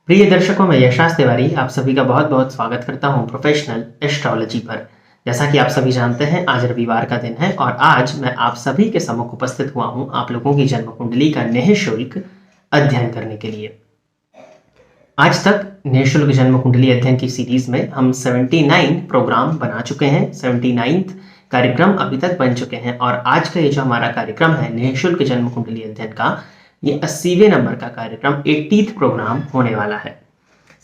प्रिय दर्शकों, मैं यशास तिवारी आप सभी का बहुत बहुत स्वागत करता हूं प्रोफेशनल एस्ट्रोलॉजी पर। जैसा कि आप सभी जानते हैं, आज रविवार का दिन है और आज मैं आप सभी के सम्मुख उपस्थित हुआ हूं आप लोगों की जन्म कुंडली का निःशुल्क अध्ययन करने के लिए। आज तक निःशुल्क जन्म कुंडली अध्ययन की सीरीज में हम 79 प्रोग्राम बना चुके हैं। 79 कार्यक्रम अभी तक बन चुके हैं और आज का ये जो हमारा कार्यक्रम है निःशुल्क जन्म कुंडली अध्ययन का, ये 80वें नंबर का कार्यक्रम 80th प्रोग्राम होने वाला है।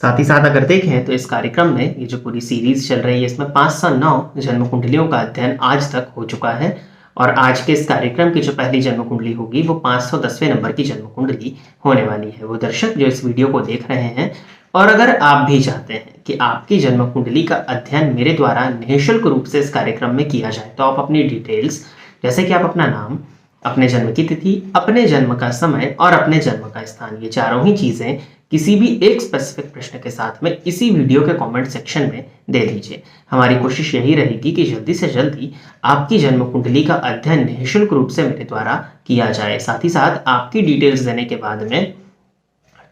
साथ ही साथ अगर देखें तो इस कार्यक्रम में ये जो पूरी सीरीज चल रही है इसमें 509 जन्म कुंडलियों का अध्ययन आज तक हो चुका है और आज के इस कार्यक्रम की जो पहली जन्म कुंडली होगी वो 510वें नंबर की जन्म कुंडली होने वाली है। वो दर्शक जो इस वीडियो को देख रहे हैं और अगर आप भी चाहते हैं कि आपकी जन्म कुंडली का अध्ययन मेरे द्वारा निःशुल्क रूप से इस कार्यक्रम में किया जाए, तो आप अपनी डिटेल्स जैसे कि आप अपना नाम, अपने जन्म की तिथि, अपने जन्म का समय और अपने जन्म का स्थान, ये चारों ही चीजें किसी भी एक स्पेसिफिक प्रश्न के साथ में इसी वीडियो के कमेंट सेक्शन में दे दीजिए। हमारी कोशिश यही रहेगी कि जल्दी से जल्दी आपकी जन्म कुंडली का अध्ययन निःशुल्क रूप से मेरे द्वारा किया जाए। साथ ही साथ आपकी डिटेल्स देने के बाद में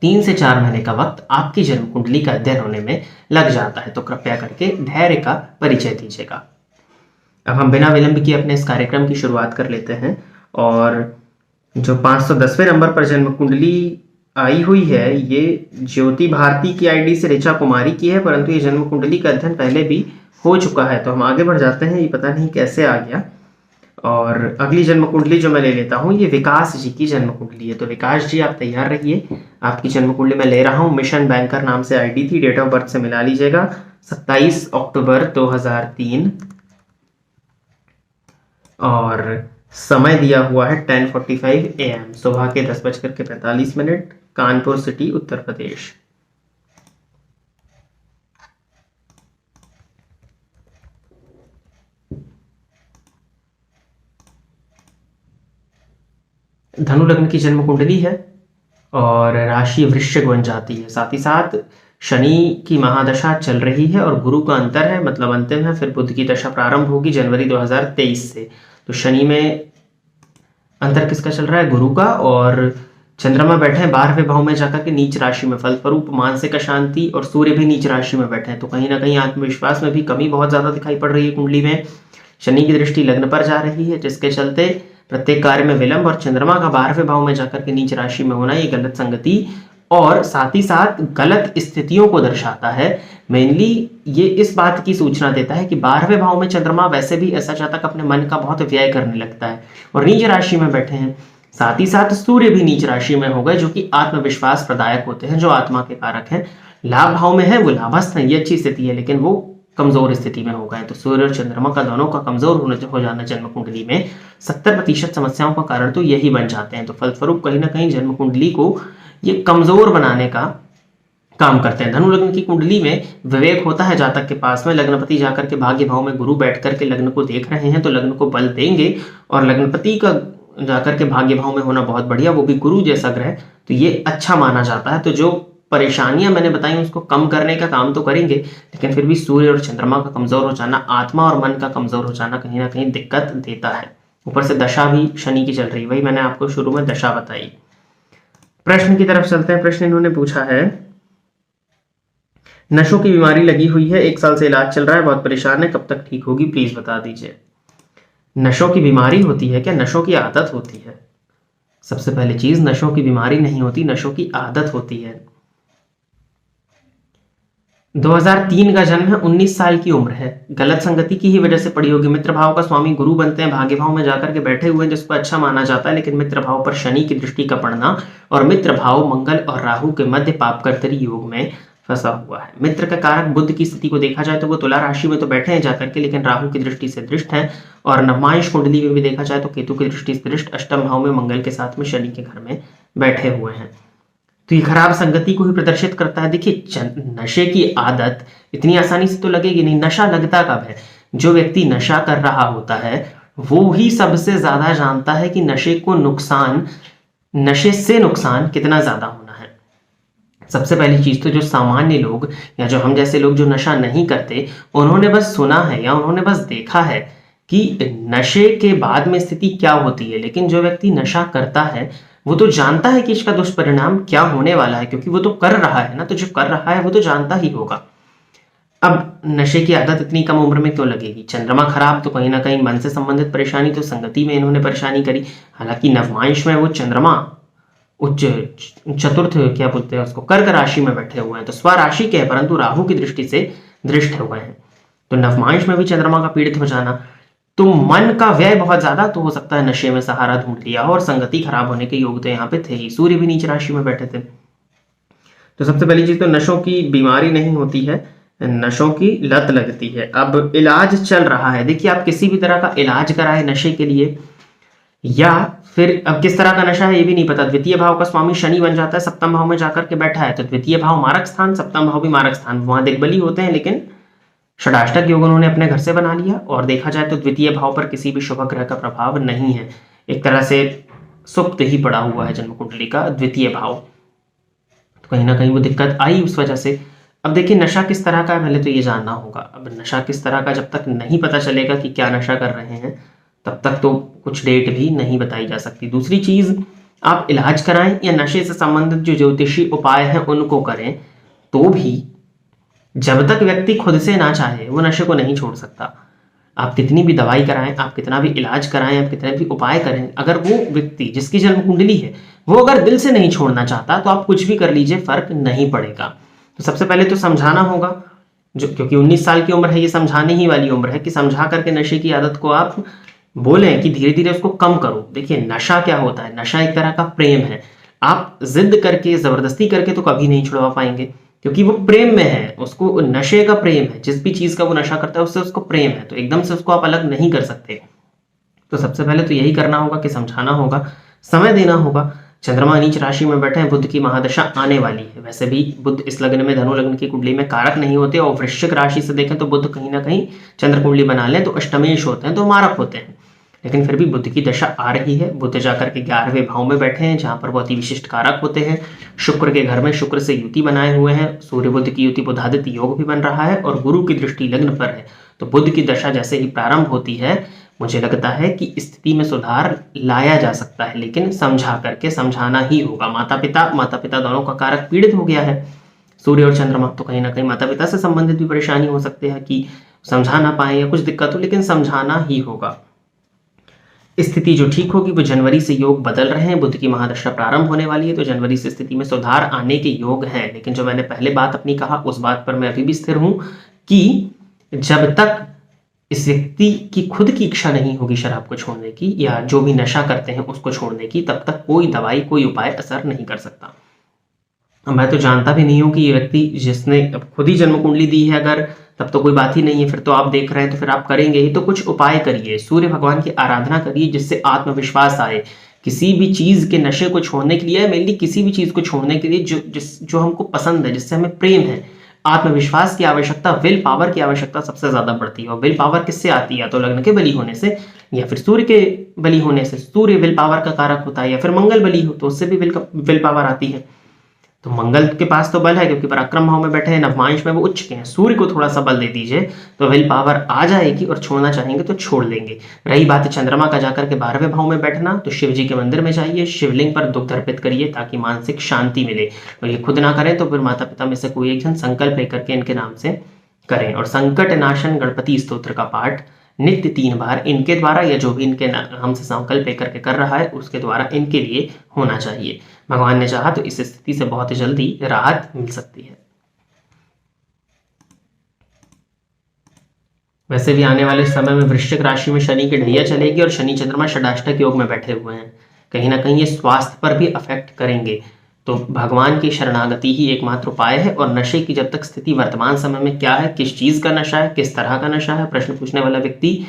3 से 4 महीने का वक्त आपकी जन्म कुंडली का अध्ययन होने में लग जाता है, तो कृपया करके धैर्य का परिचय दीजिएगा। अब हम बिना विलंब किए अपने इस कार्यक्रम की शुरुआत कर लेते हैं और जो 510वें नंबर पर जन्म कुंडली आई हुई है ये ज्योति भारती की आईडी से ऋचा कुमारी की है, परंतु ये जन्म कुंडली का अध्ययन पहले भी हो चुका है। तो हम आगे बढ़ जाते हैं, ये पता नहीं कैसे आ गया। और अगली जन्म कुंडली जो मैं ले लेता हूँ ये विकास जी की जन्म कुंडली है। तो विकास जी आप तैयार रहिए, आपकी जन्म कुंडली मैं ले रहा हूँ। मिशन बैंकर नाम से आईडी थी, डेट ऑफ बर्थ से मिला लीजिएगा 27 अक्टूबर 2003 और समय दिया हुआ है 10:45 AM, सुबह के 10:45, कानपुर सिटी, उत्तर प्रदेश। धनु लग्न की जन्म कुंडली है और राशि वृश्चिक बन जाती है। साथ ही साथ शनि की महादशा चल रही है और गुरु का अंतर है, मतलब अंतिम है। फिर बुध की दशा प्रारंभ होगी जनवरी 2023 से। तो शनि में अंतर किसका चल रहा है? गुरु का। और चंद्रमा बैठे हैं 12वें भाव में जाकर के नीच राशि में, फलस्वरूप मानसिक अशांति, और सूर्य भी नीच राशि में बैठे हैं। तो कहीं ना कहीं आत्मविश्वास में भी कमी बहुत ज्यादा दिखाई पड़ रही है कुंडली में। शनि की दृष्टि लग्न पर जा रही है जिसके चलते प्रत्येक कार्य में विलंब, और चंद्रमा का 12वें भाव में जाकर के नीच राशि में होना ये गलत संगति और साथ ही साथ गलत स्थितियों को दर्शाता है। मेनली ये इस बात की सूचना देता है कि 12वें भाव में चंद्रमा वैसे भी ऐसा जातक अपने मन का बहुत व्यय करने लगता है और नीच राशि में बैठे हैं। साथ ही साथ सूर्य भी नीच राशि में हो गए जो कि आत्मविश्वास प्रदायक होते हैं, जो आत्मा के कारक हैं। लाभ भाव में है, वो लाभस्थ है, ये अच्छी स्थिति है, लेकिन वो कमजोर स्थिति में हो गए। तो सूर्य और चंद्रमा का दोनों का कमजोर हो जाना जन्म कुंडली में 70% समस्याओं का कारण तो यही बन जाते हैं। तो फलस्वरूप कहीं ना कहीं जन्म कुंडली को ये कमजोर बनाने का काम करते हैं। धनु लग्न की कुंडली में विवेक होता है जातक के पास में। लग्नपति जाकर के भाग्य भाव में गुरु बैठ करके लग्न को देख रहे हैं तो लग्न को बल देंगे, और लग्नपति का जाकर के भाग्य भाव में होना बहुत बढ़िया, वो भी गुरु जैसा ग्रह, तो ये अच्छा माना जाता है। तो जो परेशानियां मैंने बताई उसको कम करने का काम तो करेंगे, लेकिन फिर भी सूर्य और चंद्रमा का कमजोर हो जाना, आत्मा और मन का कमजोर हो जाना कहीं ना कहीं दिक्कत देता है। ऊपर से दशा भी शनि की चल रही, वही मैंने आपको शुरू में दशा बताई। प्रश्न की तरफ चलते हैं। प्रश्न इन्होंने पूछा है, नशों की बीमारी लगी हुई है, 1 साल से इलाज चल रहा है, बहुत परेशान है, कब तक ठीक होगी, प्लीज बता दीजिए। नशों की बीमारी होती है क्या? नशों की आदत होती है। सबसे पहली चीज, नशों की बीमारी नहीं होती, नशों की आदत होती है। 2003 का जन्म है, 19 साल की उम्र है, गलत संगति की ही वजह से पड़ी होगी। मित्र भाव का स्वामी गुरु बनते हैं, भाग्य भाव में जाकर के बैठे हुए हैं जिसको अच्छा माना जाता है, लेकिन मित्र भाव पर शनि की दृष्टि का पड़ना और मित्र भाव मंगल और राहु के मध्य पापकर्तरी योग में फंसा हुआ है। मित्र का कारक बुध की स्थिति को देखा जाए तो वो तुला राशि में तो बैठे हैं जाकर के, लेकिन राहु की दृष्टि से दृष्ट हैं, और नवमांश कुंडली में भी देखा जाए तो केतु की दृष्टि से दृष्ट, अष्टम भाव में मंगल के साथ में शनि के घर में बैठे हुए हैं। तो ये खराब संगति को ही प्रदर्शित करता है। देखिए, नशे की आदत इतनी आसानी से तो लगेगी नहीं। नशा लगता कब है? जो व्यक्ति नशा कर रहा होता है वो ही सबसे ज्यादा जानता है कि नशे से नुकसान कितना ज्यादा होना है। सबसे पहली चीज तो जो सामान्य लोग या जो हम जैसे लोग जो नशा नहीं करते, उन्होंने बस सुना है या उन्होंने बस देखा है कि नशे के बाद में स्थिति क्या होती है, लेकिन जो व्यक्ति नशा करता है वो तो जानता है कि इसका दुष्परिणाम क्या होने वाला है, क्योंकि वो तो कर रहा है ना, तो जो कर रहा है वो तो जानता ही होगा। अब नशे की आदत इतनी कम उम्र में क्यों लगेगी? चंद्रमा खराब तो कहीं ना कहीं मन से संबंधित परेशानी, तो संगति में इन्होंने परेशानी करी। हालांकि नवमांश में वो चंद्रमा उच्च चतुर्थ क्या बोलते हैं उसको, कर्क राशि में बैठे हुए हैं, तो स्वराशि के हैं परंतु राहु की दृष्टि से दृष्ट हुए हैं। तो नवमांश में भी चंद्रमा का पीड़ित हो जाना, तो मन का व्यय बहुत ज्यादा, तो हो सकता है नशे में सहारा ढूंढ लिया हो, और संगति खराब होने के योग तो यहाँ पे थे ही। सूर्य भी नीच राशि में बैठे थे। तो सबसे पहली चीज तो नशों की बीमारी नहीं होती है, नशों की लत लगती है। अब इलाज चल रहा है, देखिए आप किसी भी तरह का इलाज कराए नशे के लिए, या फिर अब किस तरह का नशा है ये भी नहीं पता। द्वितीय भाव का स्वामी शनि बन जाता है, सप्तम भाव में जाकर के बैठा है, तो द्वितीय भाव मारक स्थान, सप्तम भाव भी मारक स्थान, वहां दिग्बली होते हैं, लेकिन षडाष्टक योग उन्होंने अपने घर से बना लिया। और देखा जाए तो द्वितीय भाव पर किसी भी शुभ ग्रह का प्रभाव नहीं है, एक तरह से सुप्त ही पड़ा हुआ है जन्म कुंडली का द्वितीय भाव, तो कहीं ना कहीं वो दिक्कत आई उस वजह से। अब देखिए नशा किस तरह का है पहले तो ये जानना होगा। अब नशा किस तरह का जब तक नहीं पता चलेगा कि क्या नशा कर रहे हैं, तब तक तो कुछ डेट भी नहीं बताई जा सकती। दूसरी चीज, आप इलाज कराएं या नशे से संबंधित जो ज्योतिषी उपाय हैं उनको करें, तो भी जब तक व्यक्ति खुद से ना चाहे वो नशे को नहीं छोड़ सकता। आप कितनी भी दवाई कराएं, आप कितना भी इलाज कराएं, आप कितने भी उपाय करें, अगर वो व्यक्ति जिसकी जन्म कुंडली है वो अगर दिल से नहीं छोड़ना चाहता, तो आप कुछ भी कर लीजिए फर्क नहीं पड़ेगा। तो सबसे पहले तो समझाना होगा, जो क्योंकि 19 साल की उम्र है, ये समझाने ही वाली उम्र है कि समझा करके नशे की आदत को आप बोलें कि धीरे धीरे उसको कम करो। देखिए नशा क्या होता है, नशा एक तरह का प्रेम है। आप जिद करके जबरदस्ती करके तो कभी नहीं छुड़वा पाएंगे, क्योंकि वो प्रेम में है, उसको नशे का प्रेम है, जिस भी चीज का वो नशा करता है उससे उसको प्रेम है, तो एकदम से उसको आप अलग नहीं कर सकते। तो सबसे पहले तो यही करना होगा कि समझाना होगा, समय देना होगा। चंद्रमा नीच राशि में बैठे हैं, बुध की महादशा आने वाली है। वैसे भी बुध इस लग्न में, धनु लग्न की कुंडली में कारक नहीं होते, और वृश्चिक राशि से देखें तो बुध कहीं ना कहीं चंद्र कुंडली बना लें तो अष्टमेश होते हैं, तो मारक होते हैं, लेकिन फिर भी बुध की दशा आ रही है। बुध जाकर के 11वें भाव में बैठे हैं, जहां पर बहुत ही विशिष्ट कारक होते हैं। शुक्र के घर में शुक्र से युति बनाए हुए हैं, सूर्य बुध की युति बुधादित्य योग भी बन रहा है, और गुरु की दृष्टि लग्न पर है। तो बुध की दशा जैसे ही प्रारंभ होती है, मुझे लगता है कि स्थिति में सुधार लाया जा सकता है, लेकिन समझा करके, समझाना ही होगा। माता पिता दोनों का कारक पीड़ित हो गया है, सूर्य और चंद्रमा, तो कहीं ना कहीं माता पिता से संबंधित भी परेशानी हो सकती है कि समझा ना पाए या कुछ दिक्कत हो, लेकिन समझाना ही होगा। स्थिति जो ठीक होगी वो जनवरी से योग बदल रहे हैं, बुध की महादशा प्रारंभ होने वाली है, तो जनवरी से स्थिति में सुधार आने के योग हैं। लेकिन जो मैंने पहले बात अपनी कहा, उस बात पर मैं अभी भी स्थिर हूं कि जब तक इस व्यक्ति की खुद की इच्छा नहीं होगी शराब को छोड़ने की, या जो भी नशा करते हैं उसको छोड़ने की, तब तक कोई दवाई, कोई उपाय असर नहीं कर सकता। मैं तो जानता भी नहीं हूं कि ये व्यक्ति जिसने खुद ही जन्म कुंडली दी है, अगर तब तो कोई बात ही नहीं है, फिर तो आप देख रहे हैं तो फिर आप करेंगे ही। तो कुछ उपाय करिए, सूर्य भगवान की आराधना करिए, जिससे आत्मविश्वास आए। किसी भी चीज के नशे को छोड़ने के लिए, मेनली किसी भी चीज को छोड़ने के लिए जो हमको पसंद है, जिससे हमें प्रेम है, आत्मविश्वास की आवश्यकता, विल पावर की आवश्यकता सबसे ज्यादा पड़ती है। और विल पावर किससे आती है? या तो लग्न के बली होने से, या फिर सूर्य के बली होने से। सूर्य विल पावर का कारक होता है, या फिर मंगल बली हो तो उससे भी विल पावर आती है। तो मंगल के पास तो बल है, क्योंकि पराक्रम भाव में बैठे हैं, नवमांश में वो उच्च के हैं। सूर्य को थोड़ा सा बल दे दीजिए तो विल पावर आ जाएगी, और छोड़ना चाहेंगे तो छोड़ लेंगे। रही बात चंद्रमा का जाकर के 12वें भाव में बैठना, तो शिव जी के मंदिर में जाइए, शिवलिंग पर दुग्ध अर्पित करिए ताकि मानसिक शांति मिले। और ये खुद ना करें तो फिर माता पिता में से कोई एक जन संकल्प लेकर के इनके नाम से करें। और संकट नाशन गणपति स्तोत्र का पाठ नित्य 3 बार इनके द्वारा, या जो भी इनके हमसे संकल्प लेकर के कर रहा है उसके द्वारा इनके लिए होना चाहिए। भगवान ने चाहा तो इस स्थिति से बहुत जल्दी राहत मिल सकती है। वैसे भी आने वाले समय में वृश्चिक राशि में शनि की ढैया चलेगी, और शनि चंद्रमा षडाष्टक योग में बैठे हुए हैं, कहीं ना कहीं ये स्वास्थ्य पर भी अफेक्ट करेंगे। तो भगवान की शरणागति ही एकमात्र उपाय है। और नशे की जब तक स्थिति वर्तमान समय में क्या है, किस चीज का नशा है, किस तरह का नशा है, प्रश्न पूछने वाला व्यक्ति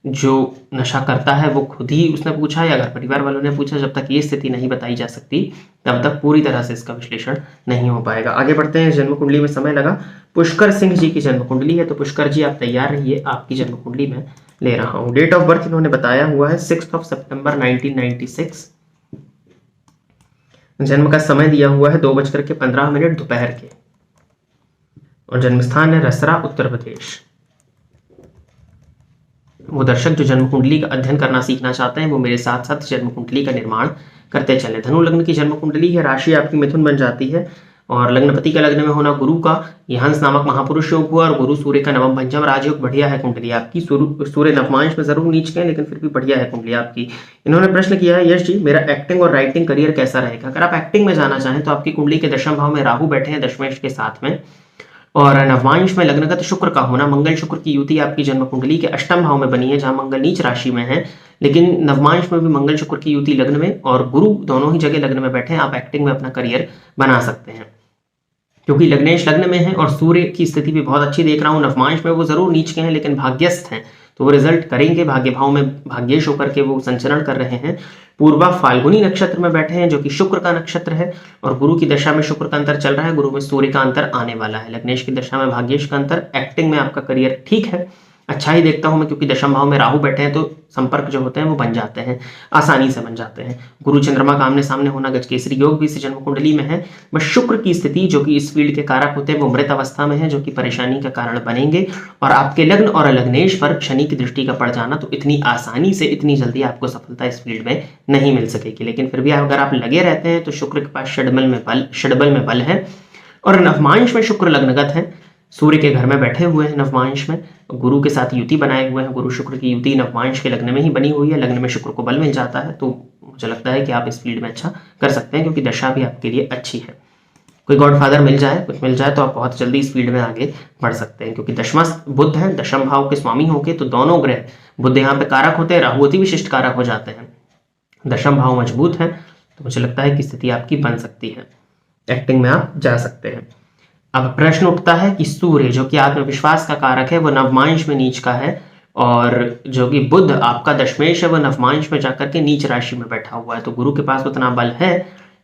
जो नशा करता है वो खुद ही उसने पूछा, या अगर परिवार वालों ने पूछा, जब तक ये स्थिति नहीं बताई जा सकती तब तक पूरी तरह से इसका विश्लेषण नहीं हो पाएगा। आगे बढ़ते हैं। जन्म कुंडली में समय लगा, पुष्कर सिंह जी की जन्म कुंडली है, तो पुष्कर जी आप तैयार रहिए, आपकी जन्म कुंडली में ले रहा हूं। डेट ऑफ बर्थ इन्होंने बताया हुआ है 6 सितंबर 1996। जन्म का समय दिया हुआ है 2:15 दोपहर के, और जन्म स्थान है रसरा, उत्तर प्रदेश। वो दर्शक जो जन्म कुंडली का अध्ययन करना सीखना चाहते हैं वो मेरे साथ साथ जन्म कुंडली का निर्माण करते चले। धनु लग्न की जन्म कुंडली है, राशि आपकी मिथुन बन जाती है और लग्नपति के लग्न में होना गुरु का, ये हंस नामक महापुरुष योग हुआ और गुरु सूर्य का नवम पंचम राजयोग। बढ़िया है कुंडली आपकी। सूर्य नवमांश में जरूर नीच गए लेकिन फिर भी बढ़िया है कुंडली आपकी। इन्होंने प्रश्न किया है, यश जी मेरा एक्टिंग और राइटिंग करियर कैसा रहेगा? अगर आप एक्टिंग में जाना चाहें तो आपकी कुंडली के दशम भाव में राहु बैठे हैं दशमेश के साथ में, और नवमांश में लग्नगत शुक्र का होना, मंगल शुक्र की युति आपकी जन्म कुंडली के अष्टम भाव में बनी है जहां मंगल नीच राशि में है, लेकिन नवमांश में भी मंगल शुक्र की युति लग्न में और गुरु दोनों ही जगह लग्न में बैठे हैं। आप एक्टिंग में अपना करियर बना सकते हैं क्योंकि लग्नेश लग्न में है और सूर्य की स्थिति भी बहुत अच्छी देख रहा हूं। नवमांश में वो जरूर नीच के हैं लेकिन भाग्यस्थ हैं तो वो रिजल्ट करेंगे। भाग्य भाव में भाग्येश होकर के वो संचरण कर रहे हैं। पूर्वा फाल्गुनी नक्षत्र में बैठे हैं जो कि शुक्र का नक्षत्र है और गुरु की दशा में शुक्र का अंतर चल रहा है, गुरु में सूर्य का अंतर आने वाला है। लग्नेश की दशा में भाग्येश का अंतर। एक्टिंग में आपका करियर ठीक है, अच्छा ही देखता हूं मैं क्योंकि दशम भाव में राहु बैठे हैं तो संपर्क जो होते हैं वो बन जाते हैं, आसानी से बन जाते हैं। गुरु चंद्रमा का आमने सामने होना, गजकेसरी योग भी इस जन्म कुंडली में है। बस शुक्र की स्थिति जो कि इस फील्ड के कारक होते हैं वो मृत अवस्था में है जो कि परेशानी का कारण बनेंगे। और आपके लग्न और लग्नेश पर शनि की दृष्टि का पड़ जाना, तो इतनी आसानी से इतनी जल्दी आपको सफलता इस फील्ड में नहीं मिल सकेगी। लेकिन फिर भी अगर आप लगे रहते हैं तो शुक्र के पास षडबल में बल है और नवमांश में शुक्र लग्नगत है, सूर्य के घर में बैठे हुए हैं नवमांश में, गुरु के साथ युति बनाए हुए हैं। गुरु शुक्र की युति नवमांश के लग्न में ही बनी हुई है, लग्न में शुक्र को बल मिल जाता है तो मुझे लगता है कि आप इस फील्ड में अच्छा कर सकते हैं क्योंकि दशा भी आपके लिए अच्छी है। कोई गॉडफादर मिल जाए, कुछ मिल जाए तो आप बहुत जल्दी इस फील्ड में आगे बढ़ सकते हैं क्योंकि दशमा बुध है, दशम भाव के स्वामी होके तो दोनों ग्रह, बुध यहाँ पे कारक होते हैं, राहु अति विशिष्ट कारक हो जाते हैं, दशम भाव मजबूत है तो मुझे लगता है कि स्थिति आपकी बन सकती है, एक्टिंग में आप जा सकते हैं। अब प्रश्न उठता है कि सूर्य जो कि आत्मविश्वास का कारक है वो नवमांश में नीच का है और जो कि बुध आपका दशमेश है वो नवमांश में जाकर के नीच राशि में बैठा हुआ है, तो गुरु के पास उतना बल है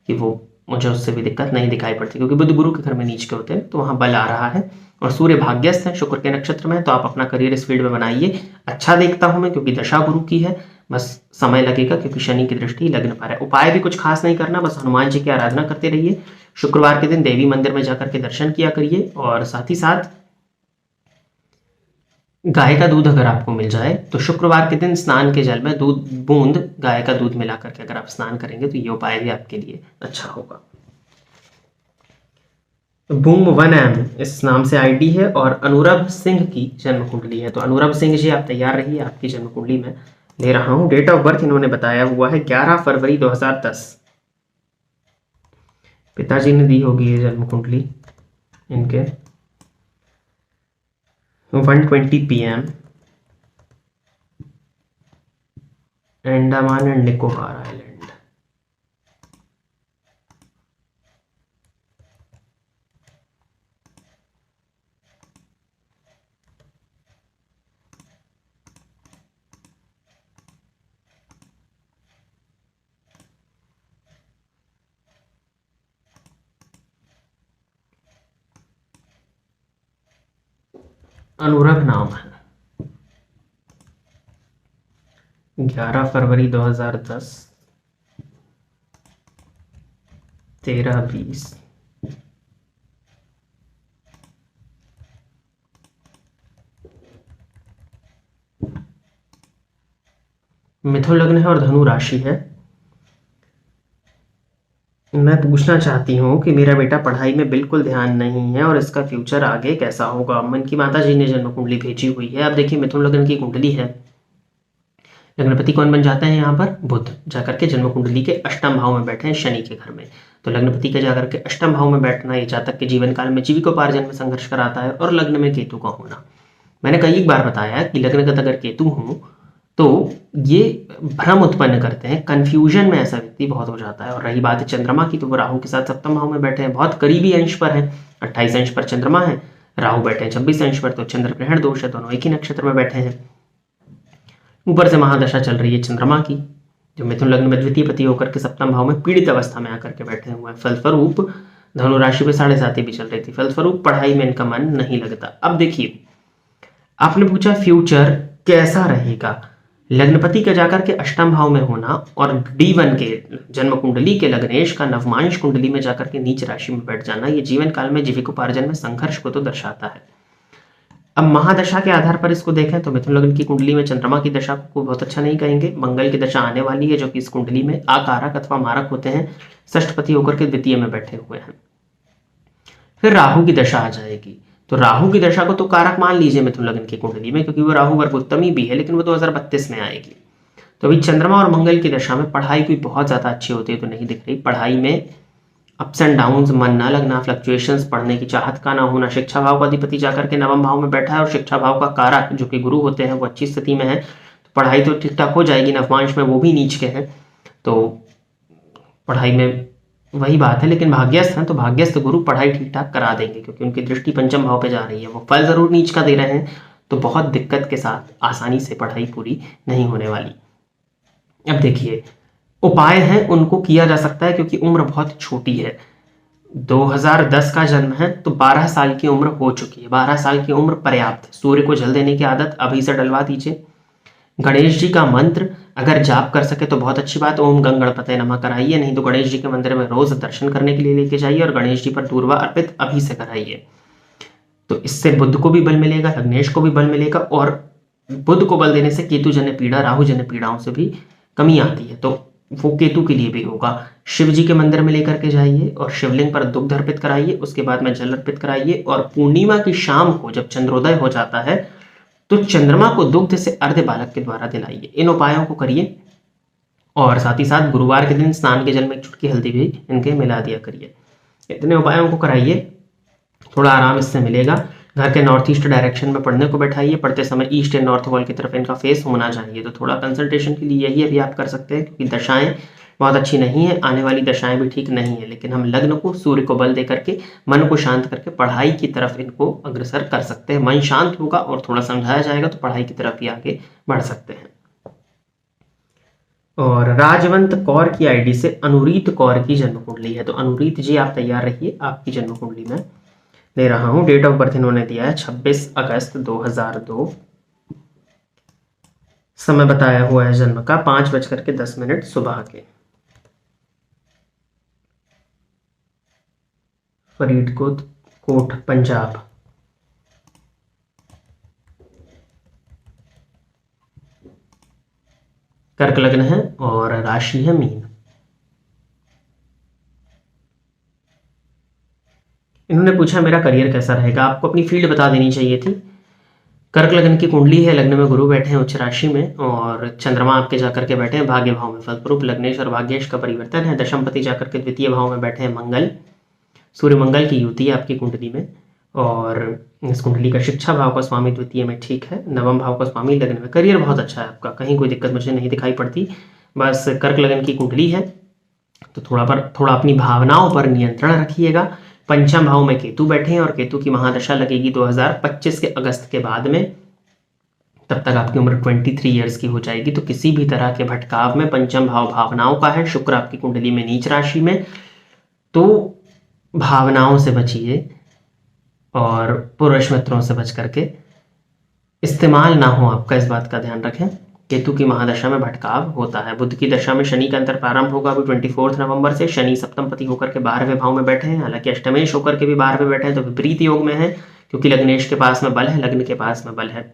कि वो मुझे उससे भी दिक्कत नहीं दिखाई पड़ती क्योंकि बुध गुरु के घर में नीच के होते हैं तो वहां बल आ रहा है और सूर्य भाग्यस्थ है शुक्र के नक्षत्र में, तो आप अपना करियर इस फील्ड में बनाइए। अच्छा देखता हूं मैं क्योंकि दशा गुरु की है, बस समय लगेगा क्योंकि शनि की दृष्टि लग्न पर है। उपाय भी कुछ खास नहीं करना, बस हनुमान जी की आराधना करते रहिए, शुक्रवार के दिन देवी मंदिर में जाकर के दर्शन किया करिए और साथ ही साथ गाय का दूध अगर आपको मिल जाए तो शुक्रवार के दिन स्नान के जल में दूध बूंद गाय का दूध मिला करके अगर आप स्नान करेंगे तो ये उपाय भी आपके लिए अच्छा होगा। बूम 1M इस नाम से आईडी है और अनुरभ सिंह की जन्म कुंडली है, तो अनुरभ सिंह जी आप तैयार रहिए, आपकी जन्म कुंडली में ले रहा हूं। डेट ऑफ बर्थ इन्होंने बताया हुआ है 11 फरवरी 2010। पिताजी ने दी होगी ये जन्म कुंडली इनके 1:20 PM Andaman and Nicobar island. Anurabh नाम है। 11 फरवरी 2010 13:20। मिथुन लग्न है और धनु राशि है। मैं पूछना चाहती हूँ कि मेरा बेटा पढ़ाई में बिल्कुल ध्यान नहीं है और इसका फ्यूचर आगे कैसा होगा। मन की माता जी ने जन्म कुंडली भेजी हुई है। अब देखिए मिथुन लग्न की कुंडली है, लग्नपति कौन बन जाते हैं यहाँ पर? बुध जाकर के जन्म कुंडली के अष्टम भाव में बैठे हैं शनि के घर में, तो लग्नपति के जाकर के अष्टम भाव में बैठना ये जातक के जीवन काल में जीविकोपार्जन में संघर्ष कराता है। और लग्न में केतु का होना, मैंने कई बार बताया कि लग्नगत अगर केतु हो तो ये भ्रम उत्पन्न करते हैं, कंफ्यूजन में ऐसा व्यक्ति बहुत हो जाता है। और रही बात चंद्रमा की, तो वो राहु के साथ सप्तम भाव में बैठे हैं, बहुत करीबी अंश पर है, 28 अंश पर चंद्रमा है, राहु बैठे हैं 26 अंश पर, तो चंद्र ग्रहण दोष है, दोनों एक ही नक्षत्र में बैठे हैं। ऊपर से महादशा चल रही है चंद्रमा की, जो मिथुन लग्न में द्वितीय पति होकर के सप्तम भाव में पीड़ित अवस्था में आकर के बैठे हुए हैं। फलस्वरूप धनु राशि पे 7.5 भी चल रही थी, फलस्वरूप पढ़ाई में इनका मन नहीं लगता। अब देखिए आपने पूछा फ्यूचर कैसा रहेगा, लग्नपति का जाकर के अष्टम भाव में होना और D1 के जन्म कुंडली के लग्नेश का नवमांश कुंडली में जाकर के नीच राशि में बैठ जाना, ये जीवन काल में जीविकोपार्जन में संघर्ष को तो दर्शाता है। अब महादशा के आधार पर इसको देखें तो मिथुन लग्न की कुंडली में चंद्रमा की दशा को बहुत अच्छा नहीं कहेंगे। मंगल की दशा आने वाली है जो कि इस कुंडली में आकारक अथवा मारक होते हैं, षष्ठपति होकर के द्वितीय में बैठे हुए हैं। फिर राहु की दशा आ जाएगी, तो राहु की दशा को तो कारक मान लीजिए मिथुन लग्न की कुंडली में, क्योंकि वो राहु वर्गोत्तमी भी है, लेकिन वो 2032 में आएगी। तो अभी चंद्रमा और मंगल की दशा में पढ़ाई कोई बहुत ज्यादा अच्छी होती है तो नहीं दिख रही। पढ़ाई में अप्स एंड डाउन्स, मन ना लगना, फ्लक्चुएशंस, पढ़ने की चाहत का ना होना। शिक्षा भाव का अधिपति जाकर के नवम भाव में बैठा है और शिक्षा भाव का कारक जो कि गुरु होते हैं वो अच्छी स्थिति में है, तो पढ़ाई तो ठीक ठाक हो जाएगी। नवमांश में वो भी नीच के हैं तो पढ़ाई में वही बात है, लेकिन भाग्यस्थ हैं तो भाग्यस्थ गुरु पढ़ाई ठीक ठाक करा देंगे, क्योंकि उनकी दृष्टि पंचम भाव पे जा रही है। वो फल जरूर नीच का दे रहे हैं, तो बहुत दिक्कत के साथ आसानी से पढ़ाई पूरी नहीं होने वाली। अब देखिए उपाय हैं उनको किया जा सकता है, क्योंकि उम्र बहुत छोटी है। 2010 का जन्म है तो 12 साल की उम्र हो चुकी है। 12 साल की उम्र पर्याप्त है। सूर्य को जल देने की आदत अभी से डलवा दीजिए। गणेश जी का मंत्र अगर जाप कर सके तो बहुत अच्छी बात, ओम गंग गणपते नमः कराइए, नहीं तो गणेश जी के मंदिर में रोज दर्शन करने के लिए लेके जाइए और गणेश जी पर दूर्वा अर्पित अभी से कराइए। तो इससे बुध को भी बल मिलेगा, लग्नेश को भी बल मिलेगा, और बुध को बल देने से केतु जन्य पीड़ा, राहु जन्य पीड़ाओं से भी कमी आती है, तो वो केतु के लिए भी होगा। शिव जी के मंदिर में लेकर के जाइए और शिवलिंग पर दुग्ध अर्पित कराइए, उसके बाद में जल अर्पित कराइए, और पूर्णिमा की शाम को जब चंद्रोदय हो जाता है तो चंद्रमा को दुग्ध से अर्घ्य बालक के द्वारा दिलाइए। इन उपायों को करिए, और साथ ही साथ गुरुवार के दिन स्नान के जल में एक चुटकी हल्दी भी इनके मिला दिया करिए। इतने उपायों को कराइए, थोड़ा आराम इससे मिलेगा। घर के नॉर्थ ईस्ट डायरेक्शन में पढ़ने को बैठाइए, पढ़ते समय ईस्ट एंड नॉर्थ वॉल की तरफ इनका फेस होना चाहिए। तो थोड़ा कंसंट्रेशन के लिए यही अभी आप कर सकते हैं, क्योंकि दशाएं बहुत अच्छी नहीं है, आने वाली दशाएं भी ठीक नहीं है, लेकिन हम लग्न को, सूर्य को बल दे करके, मन को शांत करके पढ़ाई की तरफ इनको अग्रसर कर सकते हैं। मन शांत होगा और थोड़ा समझाया जाएगा तो पढ़ाई की तरफ ही आगे बढ़ सकते हैं। और राजवंत कौर की आईडी से अनुरीत कौर की जन्म कुंडली है, तो अनुरीत जी आप तैयार रहिए, आपकी जन्म कुंडली में ले रहा हूं। डेट ऑफ बर्थ इन्होंने दिया है 26 अगस्त 2002। समय बताया हुआ है जन्म का 5:10 सुबह के। फरीदकोट कोट पंजाब। कर्क लग्न है और राशि है मीन। इन्होंने पूछा मेरा करियर कैसा रहेगा। आपको अपनी फील्ड बता देनी चाहिए थी। कर्क लग्न की कुंडली है, लग्न में गुरु बैठे हैं उच्च राशि में, और चंद्रमा आपके जाकर के बैठे हैं भाग्य भाव में। फलस्वरूप लग्नेश और भाग्येश का परिवर्तन है। दशमपति जाकर के द्वितीय भाव में बैठे हैं मंगल। सूर्य मंगल की युति है आपकी कुंडली में, और इस कुंडली का शिक्षा भाव का स्वामी द्वितीय में ठीक है, नवम भाव का स्वामी लग्न में। करियर बहुत अच्छा है आपका, कहीं कोई दिक्कत मुझे नहीं दिखाई पड़ती। बस कर्क लग्न की कुंडली है तो थोड़ा अपनी भावनाओं पर नियंत्रण रखिएगा। पंचम भाव में केतु बैठे हैं और केतु की महादशा लगेगी 2025 के अगस्त के बाद में। तब तक आपकी उम्र 23 ईयर्स की हो जाएगी। तो किसी भी तरह के भटकाव में, पंचम भाव भावनाओं का है, शुक्र आपकी कुंडली में नीच राशि में, तो भावनाओं से बचिए और पुरुष मित्रों से बच करके इस्तेमाल ना हो आपका, इस बात का ध्यान रखें। केतु की महादशा में भटकाव होता है। बुध की दशा में शनि का अंतर प्रारंभ होगा अभी 24 नवंबर से। शनि सप्तमपति होकर के 12वें भाव में बैठे हैं, हालांकि अष्टमेश होकर के भी 12वें बैठे हैं, तो विपरीत योग में है, क्योंकि लग्नेश के पास में बल है, लग्न के पास में बल है।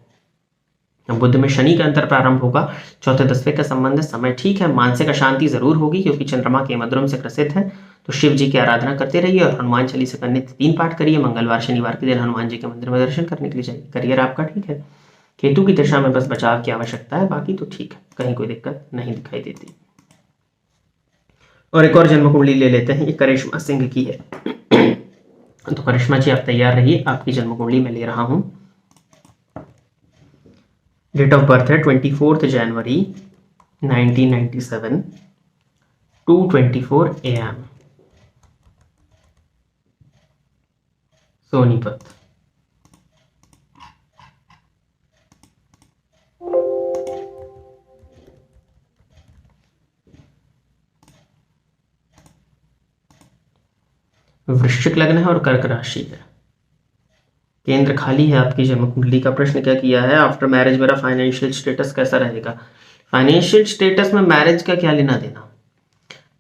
बुध में शनि का अंतर प्रारंभ होगा, चौथे 10वें का संबंध है, समय ठीक है। मानसिक अशांति जरूर होगी, क्योंकि चंद्रमा के मद्रम से ग्रसित है। तो शिव जी की आराधना करते रहिए और हनुमान चालीसा का नित्य 3 पाठ करिए। मंगलवार शनिवार के दिन हनुमान जी के मंदिर में दर्शन करने के लिए जाइए। करियर आपका ठीक है। केतु की दशा में बस बचाव की आवश्यकता है, बाकी तो ठीक है, कहीं कोई दिक्कत नहीं दिखाई देती। और एक और जन्म कुंडली ले लेते हैं, ये करिश्मा सिंह की है। तो करिश्मा जी आप तैयार रहिए, आपकी जन्म कुंडली में ले रहा हूं। डेट ऑफ बर्थ है 24 जनवरी 1997, 2:24 AM, सोनीपत। वृश्चिक लग्न है और कर्क राशि है। केंद्र खाली है आपकी जन्म कुंडली का। प्रश्न क्या किया है, आफ्टर मैरिज मेरा फाइनेंशियल स्टेटस कैसा रहेगा। फाइनेंशियल स्टेटस में मैरिज का क्या लेना देना,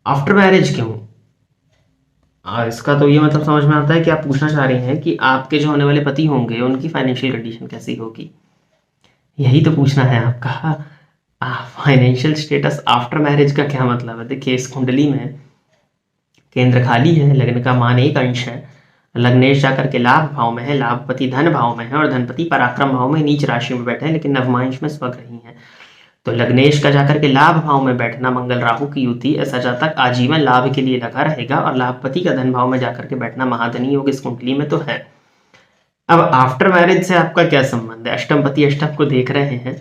आफ्टर मैरिज क्यों, इसका तो ये मतलब समझ में आता है कि आप पूछना चाह रही हैं कि आपके जो होने वाले पति होंगे उनकी फाइनेंशियल कंडीशन कैसी होगी, यही तो पूछना है आपका। फाइनेंशियल स्टेटस आफ्टर मैरिज का क्या मतलब है? देखिए, इस कुंडली में केंद्र खाली है, लग्न का मान एक अंश है, लग्नेश जाकर के लाभ भाव में है, लाभपति धन भाव में है और धनपति पराक्रम भाव में नीच राशि में बैठे हैं, लेकिन नवमांश में स्वग्रही है। तो लग्नेश का जाकर के लाभ भाव में बैठना मंगल राहु की युति, ऐसा जातक आजीवन लाभ के लिए लगा रहेगा और लाभपति का धन भाव में जाकर के बैठना महाधनी योग इस कुंडली में तो है। अब आफ्टर मैरिज से आपका क्या संबंध है? अष्टम पति अष्टम को देख रहे हैं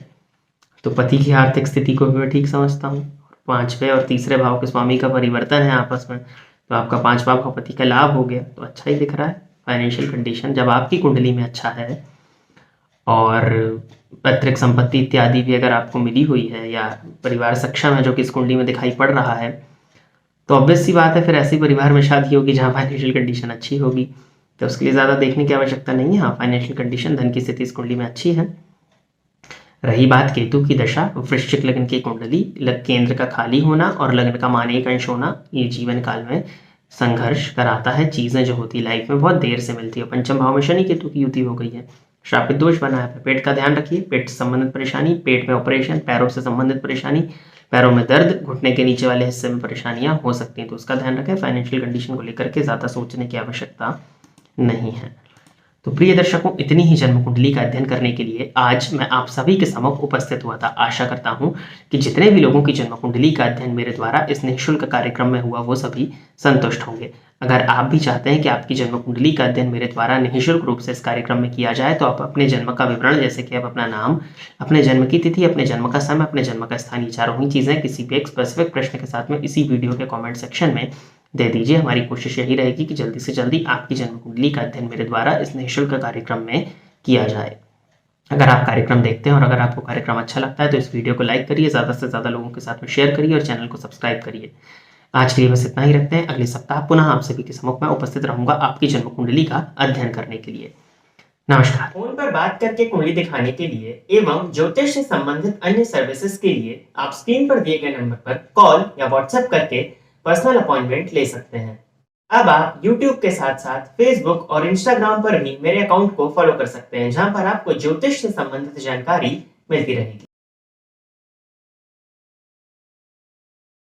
तो पति की आर्थिक स्थिति को भी मैं ठीक समझता हूँ। पांचवें और तीसरे भाव के स्वामी का परिवर्तन है आपस में, तो आपका पांचवा भाव पति का लाभ हो गया, तो अच्छा ही दिख रहा है। फाइनेंशियल कंडीशन जब आपकी कुंडली में अच्छा है और पैतृक संपत्ति इत्यादि भी अगर आपको मिली हुई है या परिवार सक्षम है जो कि इस कुंडली में दिखाई पड़ रहा है, तो ऑब्वियस सी बात है फिर ऐसे परिवार में शादी होगी जहाँ फाइनेंशियल कंडीशन अच्छी होगी, तो उसके लिए ज़्यादा देखने की आवश्यकता नहीं है। हाँ, फाइनेंशियल कंडीशन धन की स्थिति इस कुंडली में अच्छी है। रही बात केतु की दशा, वृश्चिक लग्न की कुंडली, केंद्र का खाली होना और लग्न का मान एक अंश होना, ये जीवन काल में संघर्ष कराता है। चीज़ें जो होती है लाइफ में बहुत देर से मिलती है। पंचम भाव में शनि केतु की युति हो गई है, श्रापित दोष बना है। पेट का ध्यान रखिए, पेट से संबंधित परेशानी, पेट में ऑपरेशन, पैरों से संबंधित परेशानी, पैरों में दर्द, घुटने के नीचे वाले हिस्से में परेशानियां हो सकती हैं, तो उसका ध्यान रखें। फाइनेंशियल कंडीशन को लेकर के ज़्यादा सोचने की आवश्यकता नहीं है। तो प्रिय दर्शकों, इतनी ही जन्म कुंडली का अध्ययन करने के लिए आज मैं आप सभी के समक्ष उपस्थित हुआ था। आशा करता हूं कि जितने भी लोगों की जन्म कुंडली का अध्ययन मेरे द्वारा इस निःशुल्क कार्यक्रम में हुआ वो सभी संतुष्ट होंगे। अगर आप भी चाहते हैं कि आपकी जन्म कुंडली का अध्ययन मेरे द्वारा निःशुल्क रूप से इस कार्यक्रम में किया जाए, तो आप अपने जन्म का विवरण, जैसे कि आप अपना नाम, अपने जन्म की तिथि, अपने जन्म का समय, अपने जन्म का स्थान, ये चारों ही चीज़ें किसी भी एक स्पेसिफिक प्रश्न के साथ में इसी वीडियो के कॉमेंट सेक्शन में दे दीजिए। हमारी कोशिश यही रहेगी कि जल्दी से जल्दी आपकी जन्म कुंडली का अध्ययन मेरे द्वारा इस निःशुल्क कार्यक्रम में किया जाए। अगर आप कार्यक्रम देखते हैं और अगर आपको कार्यक्रम अच्छा लगता है तो इस वीडियो को लाइक करिए, ज़्यादा से ज़्यादा लोगों के साथ में शेयर करिए और चैनल को सब्सक्राइब करिए। आज के लिए बस इतना ही रखते हैं। अगले सप्ताह पुनः आप सभी के सम्मुख में उपस्थित रहूंगा आपकी जन्म कुंडली का अध्ययन करने के लिए। नमस्कार। फोन पर बात करके कुंडली दिखाने के लिए एवं ज्योतिष से संबंधित अन्य सर्विसेज के लिए आप स्क्रीन पर दिए गए नंबर पर कॉल या व्हाट्सएप करके पर्सनल अपॉइंटमेंट ले सकते हैं। अब आप YouTube के साथ साथ Facebook और Instagram पर भी मेरे अकाउंट को फॉलो कर सकते हैं, जहां पर आपको ज्योतिष से संबंधित जानकारी मिलती रहेगी।